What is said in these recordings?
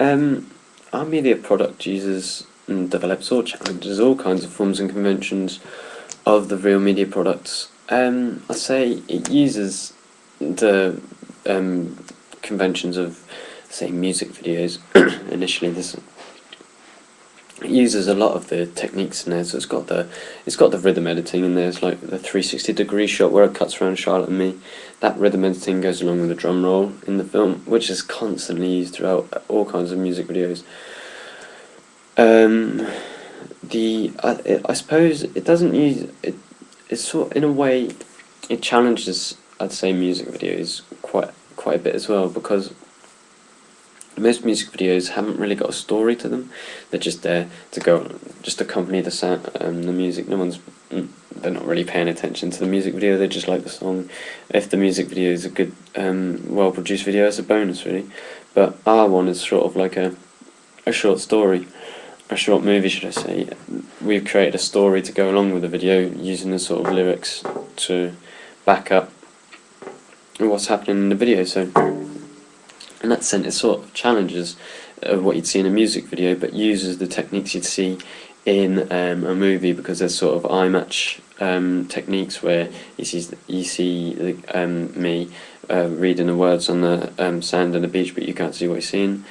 Our media product uses and develops or challenges all kinds of forms and conventions of the real media products. I'd say it uses the conventions of, say, music videos. Initially, it uses a lot of the techniques in there. So it's got the rhythm editing in there. It's like the 360-degree shot where it cuts around Charlotte and me. That rhythm editing goes along with the drum roll in the film, which is constantly used throughout all kinds of music videos. I suppose it doesn't use it. It's sort in a way it challenges, I'd say, music videos quite a bit as well, because most music videos haven't really got a story to them. They're just there to just accompany the sound, the music. They're not really paying attention to the music video. They just like the song. If the music video is a good, well-produced video, it's a bonus, really. But our one is sort of like a short story, a short movie, should I say. We've created a story to go along with the video, using the sort of lyrics to back up what's happening in the video. So, in that sense, it sort of challenges what you'd see in a music video, but uses the techniques you'd see in a movie, because there's sort of eye match techniques where you see me reading the words on the sand on the beach, but you can't see what he's seeing,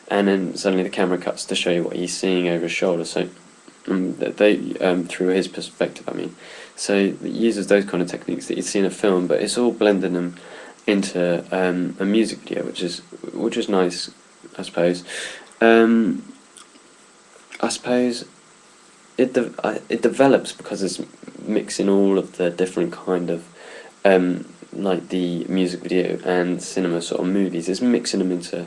and then suddenly the camera cuts to show you what he's seeing over his shoulder. So through his perspective, I mean. So it uses those kind of techniques that you'd see in a film, but it's all blending them into a music video, which is nice, I suppose. I suppose it develops because it's mixing all of the different kind of like the music video and cinema sort of movies. It's mixing them into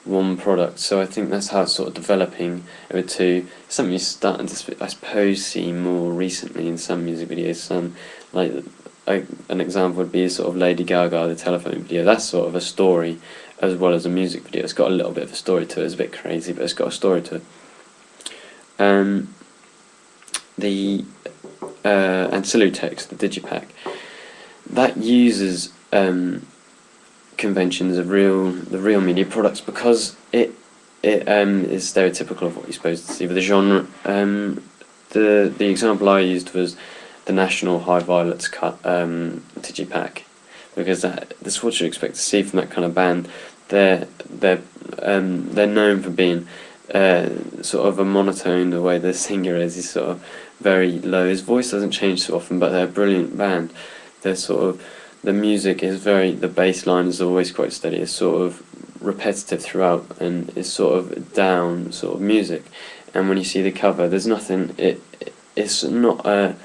one product. So I think that's how it's sort of developing over to something you're starting to, I suppose, see more recently in some music videos. Some like an example would be sort of Lady Gaga, the telephone video. That's sort of a story as well as a music video. It's got a little bit of a story to it. It's a bit crazy, but it's got a story to it. The ancillary text, the digipack, that uses conventions of the real media products, because it is stereotypical of what you're supposed to see with the genre. The example I used was the National High Violets cut digipack, because that's what you expect to see from that kind of band. They're known for being sort of a monotone. The way the singer is, he's sort of very low. His voice doesn't change so often, but they're a brilliant band. They're sort of, the music is the bass line is always quite steady. It's sort of repetitive throughout, and it's sort of down sort of music. And when you see the cover, there's nothing. It's not a.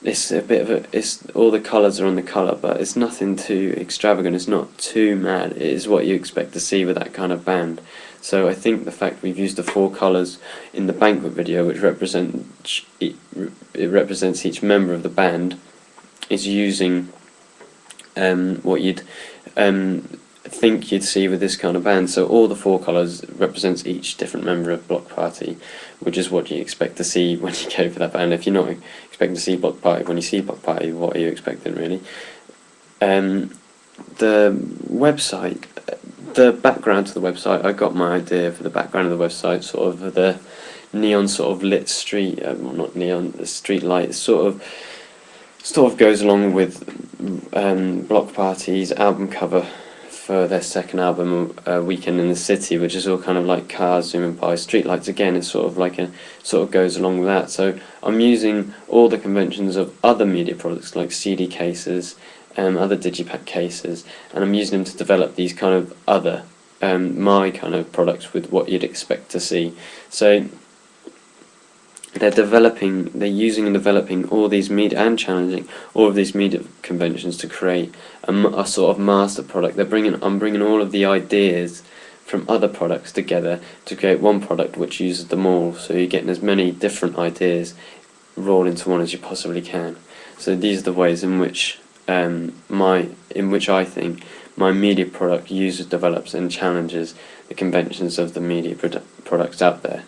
It's a bit of it's all the colours are on the colour, but it's nothing too extravagant. It's not too mad. It is what you expect to see with that kind of band. So I think the fact we've used the 4 colours in the Banquet video, which represents each member of the band, is using what you'd think you'd see with this kind of band. So all the 4 colours represents each different member of Bloc Party, which is what you expect to see when you go for that band. If you're not expecting to see Bloc Party, when you see Bloc Party, what are you expecting, really? The website, the background to the website, I got my idea for the background of the website, sort of the neon sort of lit street, well, not neon, the street light, sort of goes along with Bloc Party's album cover for their second album, Weekend in the City, which is all kind of like cars zooming by, streetlights again. It's sort of like sort of goes along with that. So I'm using all the conventions of other media products like CD cases, other digipack cases, and I'm using them to develop these kind of other my kind of products with what you'd expect to see. So they're using and developing all these media, and challenging all of these media conventions to create a sort of master product. I'm bringing all of the ideas from other products together to create one product which uses them all. So you're getting as many different ideas rolled into one as you possibly can. So these are the ways in which I think my media product uses, develops, and challenges the conventions of the media products out there.